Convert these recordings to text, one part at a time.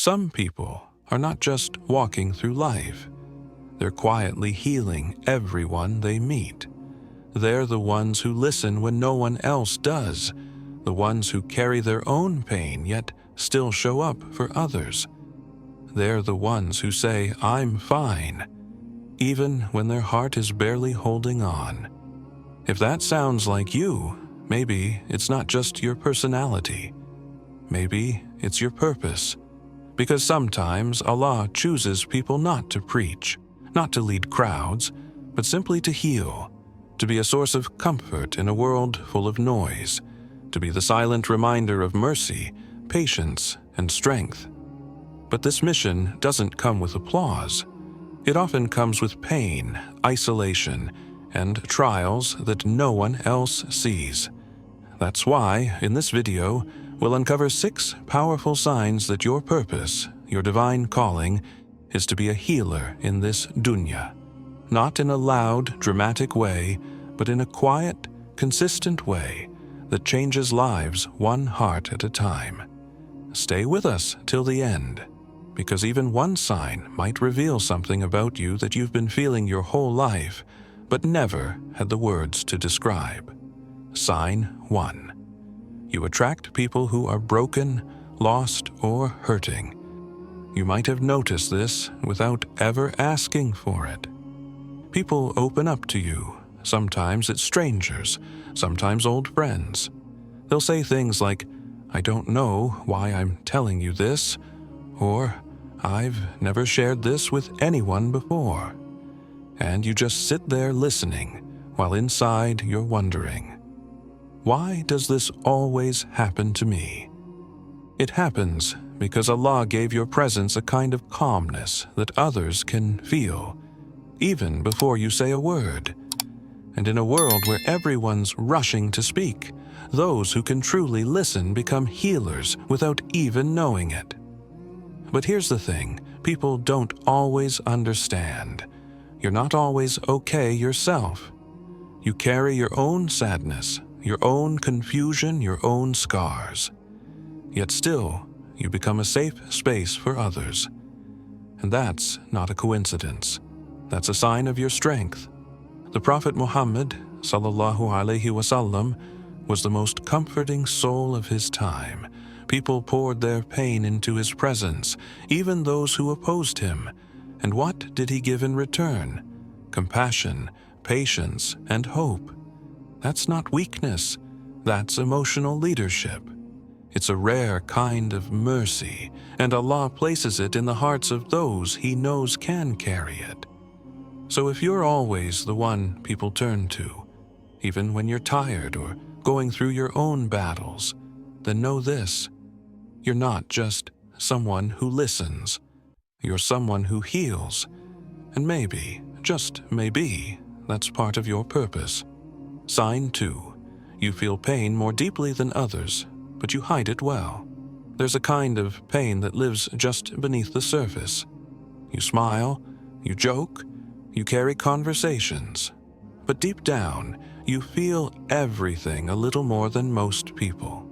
Some people are not just walking through life. They're quietly healing everyone they meet. They're the ones who listen when no one else does, the ones who carry their own pain yet still show up for others. They're the ones who say, "I'm fine," even when their heart is barely holding on. If that sounds like you, maybe it's not just your personality. Maybe it's your purpose. Because sometimes Allah chooses people not to preach, not to lead crowds, but simply to heal, to be a source of comfort in a world full of noise, to be the silent reminder of mercy, patience, and strength. But this mission doesn't come with applause. It often comes with pain, isolation, and trials that no one else sees. That's why, in this video, we'll uncover 6 powerful signs that your purpose, your divine calling, is to be a healer in this dunya. Not in a loud, dramatic way, but in a quiet, consistent way that changes lives one heart at a time. Stay with us till the end, because even one sign might reveal something about you that you've been feeling your whole life, but never had the words to describe. Sign 1. You attract people who are broken, lost, or hurting. You might have noticed this without ever asking for it. People open up to you. Sometimes it's strangers, sometimes old friends. They'll say things like, "I don't know why I'm telling you this," or "I've never shared this with anyone before." And you just sit there listening, while inside you're wondering, why does this always happen to me? It happens because Allah gave your presence a kind of calmness that others can feel, even before you say a word. And in a world where everyone's rushing to speak, those who can truly listen become healers without even knowing it. But here's the thing, people don't always understand. You're not always okay yourself. You carry your own sadness, your own confusion, your own scars. Yet still, you become a safe space for others. And that's not a coincidence. That's a sign of your strength. The Prophet Muhammad, sallallahu alaihi wasallam, was the most comforting soul of his time. People poured their pain into his presence, even those who opposed him. And what did he give in return? Compassion, patience, and hope. That's not weakness. That's emotional leadership. It's a rare kind of mercy, and Allah places it in the hearts of those He knows can carry it. So if you're always the one people turn to, even when you're tired or going through your own battles, then know this: you're not just someone who listens. You're someone who heals. And maybe, just maybe, that's part of your purpose. Sign 2. You feel pain more deeply than others, but you hide it well. There's a kind of pain that lives just beneath the surface. You smile, you joke, you carry conversations, but deep down, you feel everything a little more than most people.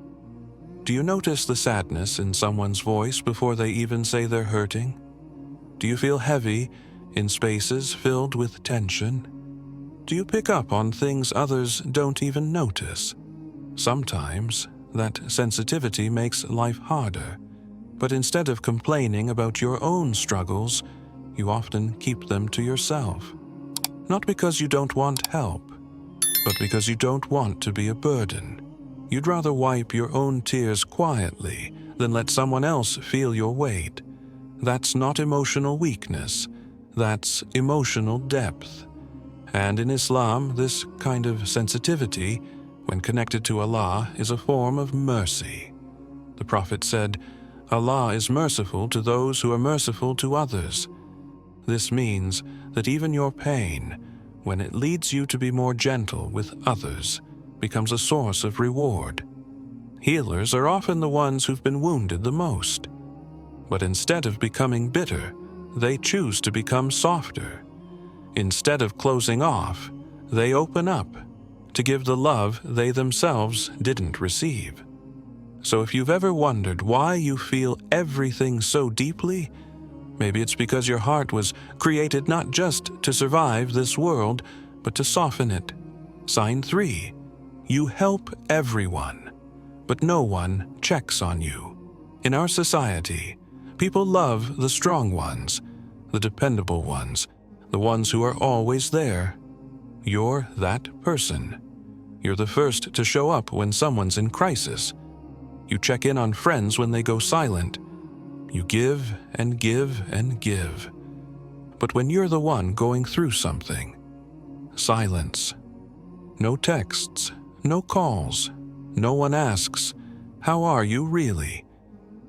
Do you notice the sadness in someone's voice before they even say they're hurting? Do you feel heavy in spaces filled with tension? Do you pick up on things others don't even notice? Sometimes, that sensitivity makes life harder, but instead of complaining about your own struggles, you often keep them to yourself. Not because you don't want help, but because you don't want to be a burden. You'd rather wipe your own tears quietly than let someone else feel your weight. That's not emotional weakness, that's emotional depth. And in Islam, this kind of sensitivity, when connected to Allah, is a form of mercy. The Prophet said, "Allah is merciful to those who are merciful to others." This means that even your pain, when it leads you to be more gentle with others, becomes a source of reward. Healers are often the ones who've been wounded the most. But instead of becoming bitter, they choose to become softer. Instead of closing off, they open up to give the love they themselves didn't receive. So if you've ever wondered why you feel everything so deeply, maybe it's because your heart was created not just to survive this world, but to soften it. Sign 3. You help everyone, but no one checks on you. In our society, people love the strong ones, the dependable ones, the ones who are always there. You're that person. You're the first to show up when someone's in crisis. You check in on friends when they go silent. You give and give and give. But when you're the one going through something, silence. No texts, no calls. No one asks, "How are you really?"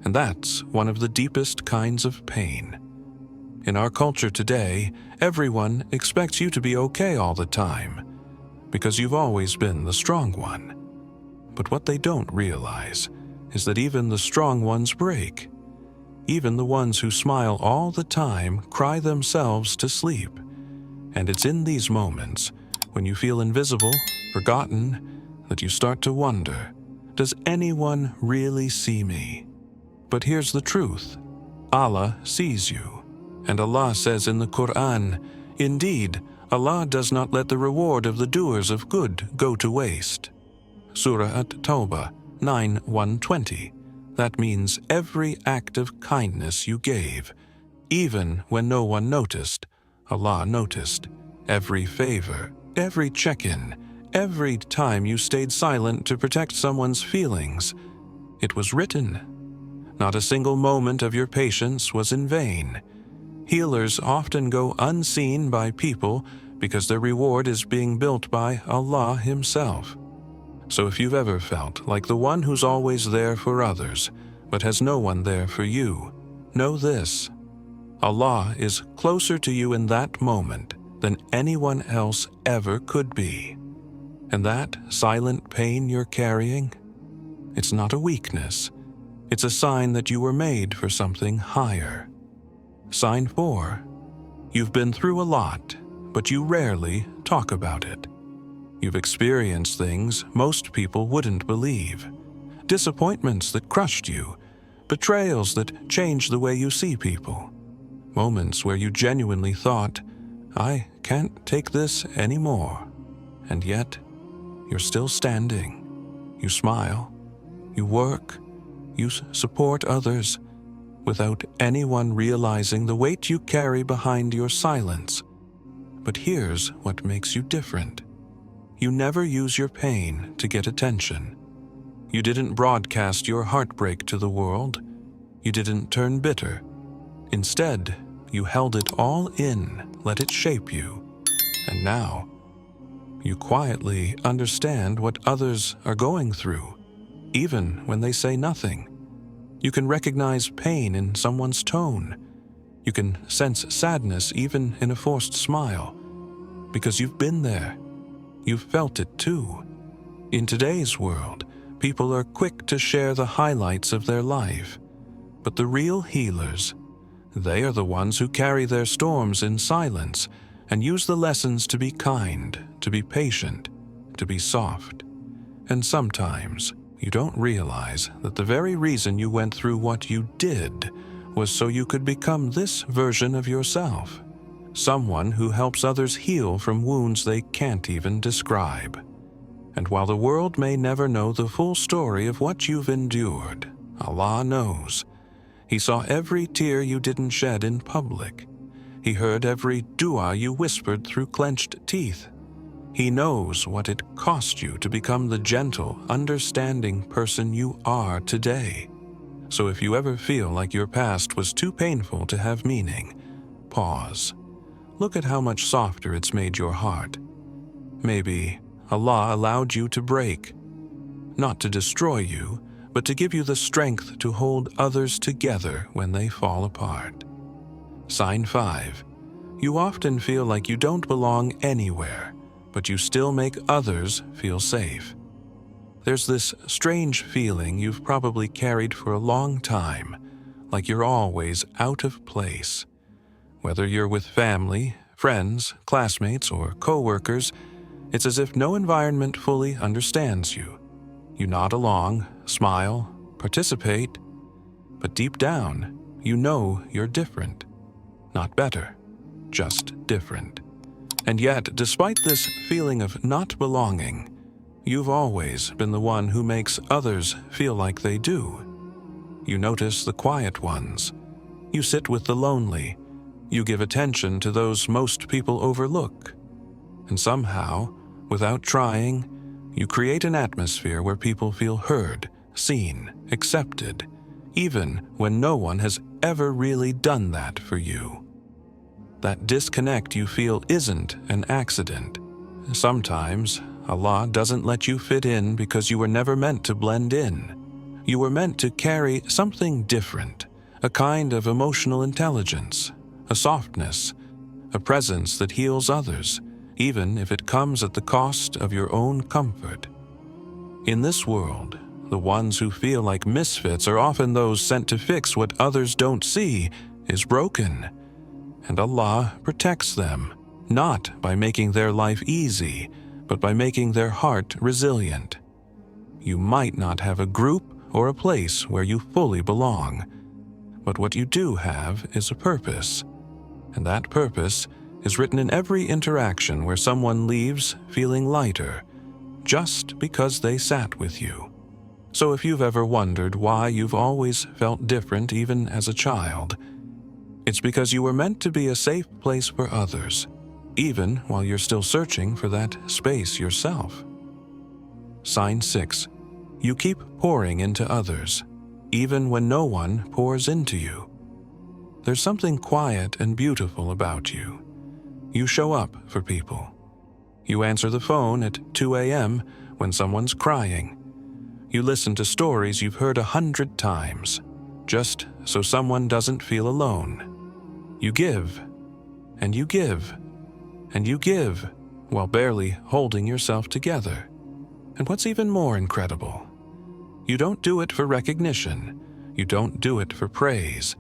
And that's one of the deepest kinds of pain. In our culture today, everyone expects you to be okay all the time, because you've always been the strong one. But what they don't realize is that even the strong ones break. Even the ones who smile all the time cry themselves to sleep. And it's in these moments, when you feel invisible, forgotten, that you start to wonder, does anyone really see me? But here's the truth. Allah sees you. And Allah says in the Quran, "Indeed, Allah does not let the reward of the doers of good go to waste." Surah At-Tawbah 9:120. That means every act of kindness you gave, even when no one noticed, Allah noticed. Every favor, every check-in, every time you stayed silent to protect someone's feelings, it was written. Not a single moment of your patience was in vain. Healers often go unseen by people because their reward is being built by Allah Himself. So if you've ever felt like the one who's always there for others, but has no one there for you, know this. Allah is closer to you in that moment than anyone else ever could be. And that silent pain you're carrying, it's not a weakness. It's a sign that you were made for something higher. Sign 4. You've been through a lot, but you rarely talk about it. You've experienced things most people wouldn't believe. Disappointments that crushed you. Betrayals that changed the way you see people. Moments where you genuinely thought, "I can't take this anymore." And yet, you're still standing. You smile. You work. You support others, without anyone realizing the weight you carry behind your silence. But here's what makes you different. You never use your pain to get attention. You didn't broadcast your heartbreak to the world. You didn't turn bitter. Instead, you held it all in, let it shape you. And now, you quietly understand what others are going through, even when they say nothing. You can recognize pain in someone's tone. You can sense sadness even in a forced smile, because you've been there. You've felt it too. In today's world, people are quick to share the highlights of their life. But the real healers, they are the ones who carry their storms in silence and use the lessons to be kind, to be patient, to be soft. And sometimes, you don't realize that the very reason you went through what you did was so you could become this version of yourself. Someone who helps others heal from wounds they can't even describe. And while the world may never know the full story of what you've endured, Allah knows. He saw every tear you didn't shed in public. He heard every dua you whispered through clenched teeth. He knows what it cost you to become the gentle, understanding person you are today. So if you ever feel like your past was too painful to have meaning, pause. Look at how much softer it's made your heart. Maybe Allah allowed you to break, not to destroy you, but to give you the strength to hold others together when they fall apart. Sign 5. You often feel like you don't belong anywhere, but you still make others feel safe. There's this strange feeling you've probably carried for a long time, like you're always out of place. Whether you're with family, friends, classmates, or co-workers, it's as if no environment fully understands you. You nod along, smile, participate, but deep down, you know you're different. Not better, just different. And yet, despite this feeling of not belonging, you've always been the one who makes others feel like they do. You notice the quiet ones. You sit with the lonely. You give attention to those most people overlook. And somehow, without trying, you create an atmosphere where people feel heard, seen, accepted, even when no one has ever really done that for you. That disconnect you feel isn't an accident. Sometimes, Allah doesn't let you fit in because you were never meant to blend in. You were meant to carry something different, a kind of emotional intelligence, a softness, a presence that heals others, even if it comes at the cost of your own comfort. In this world, the ones who feel like misfits are often those sent to fix what others don't see is broken. And Allah protects them, not by making their life easy, but by making their heart resilient. You might not have a group or a place where you fully belong, but what you do have is a purpose. And that purpose is written in every interaction where someone leaves feeling lighter, just because they sat with you. So if you've ever wondered why you've always felt different even as a child, it's because you were meant to be a safe place for others, even while you're still searching for that space yourself. Sign 6. You keep pouring into others, even when no one pours into you. There's something quiet and beautiful about you. You show up for people. You answer the phone at 2 a.m. when someone's crying. You listen to stories you've heard 100 times, just so someone doesn't feel alone. You give, and you give, and you give, while barely holding yourself together. And what's even more incredible, you don't do it for recognition. You don't do it for praise.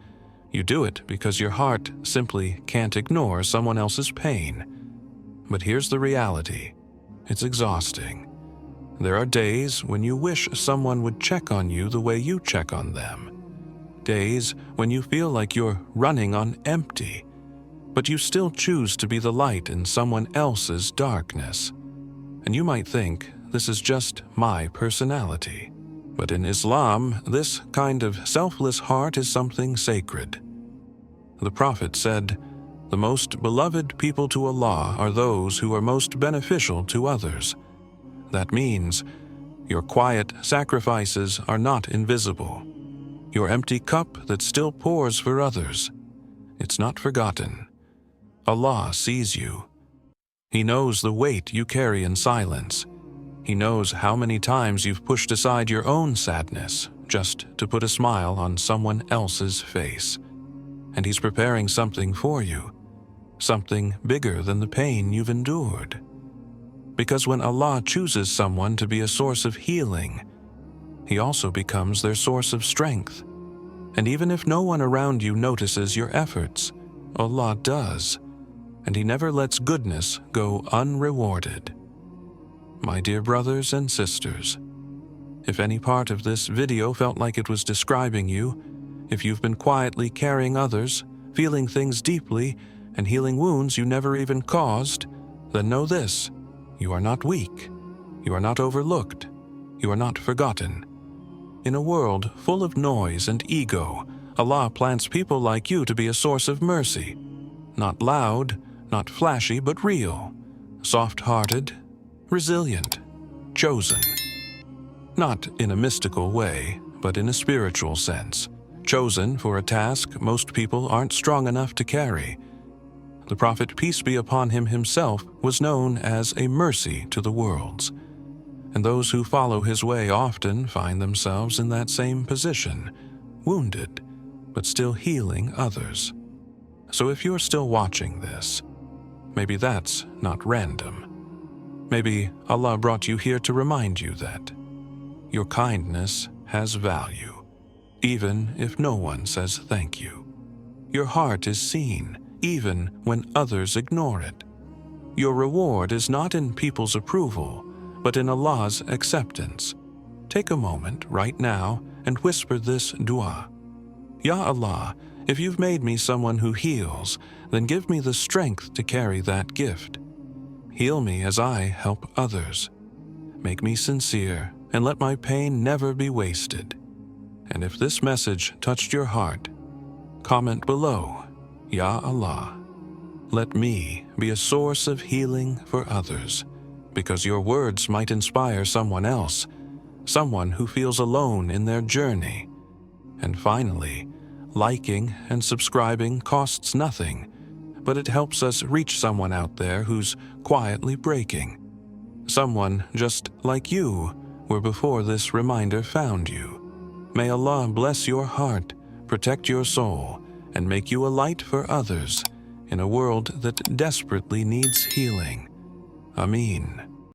You do it because your heart simply can't ignore someone else's pain. But here's the reality. It's exhausting. There are days when you wish someone would check on you the way you check on them. Days when you feel like you're running on empty, but you still choose to be the light in someone else's darkness. And you might think this is just my personality. But in Islam, this kind of selfless heart is something sacred. The Prophet said, "The most beloved people to Allah are those who are most beneficial to others." That means your quiet sacrifices are not invisible. Your empty cup that still pours for others, it's not forgotten. Allah sees you. He knows the weight you carry in silence. He knows how many times you've pushed aside your own sadness just to put a smile on someone else's face. And He's preparing something for you, something bigger than the pain you've endured. Because when Allah chooses someone to be a source of healing, He also becomes their source of strength. And even if no one around you notices your efforts, Allah does, and He never lets goodness go unrewarded. My dear brothers and sisters, if any part of this video felt like it was describing you, if you've been quietly carrying others, feeling things deeply, and healing wounds you never even caused, then know this: you are not weak, you are not overlooked, you are not forgotten. In a world full of noise and ego, Allah plants people like you to be a source of mercy. Not loud, not flashy, but real, soft-hearted, resilient, chosen. Not in a mystical way, but in a spiritual sense. Chosen for a task most people aren't strong enough to carry. The Prophet, peace be upon him himself, was known as a mercy to the worlds. And those who follow his way often find themselves in that same position, wounded, but still healing others. So if you're still watching this, maybe that's not random. Maybe Allah brought you here to remind you that your kindness has value, even if no one says thank you. Your heart is seen, even when others ignore it. Your reward is not in people's approval, but in Allah's acceptance. Take a moment right now and whisper this dua. Ya Allah, if you've made me someone who heals, then give me the strength to carry that gift. Heal me as I help others. Make me sincere and let my pain never be wasted. And if this message touched your heart, comment below, Ya Allah. Let me be a source of healing for others, because your words might inspire someone else, someone who feels alone in their journey. And finally, liking and subscribing costs nothing, but it helps us reach someone out there who's quietly breaking. Someone just like you were before this reminder found you. May Allah bless your heart, protect your soul, and make you a light for others in a world that desperately needs healing. Ameen.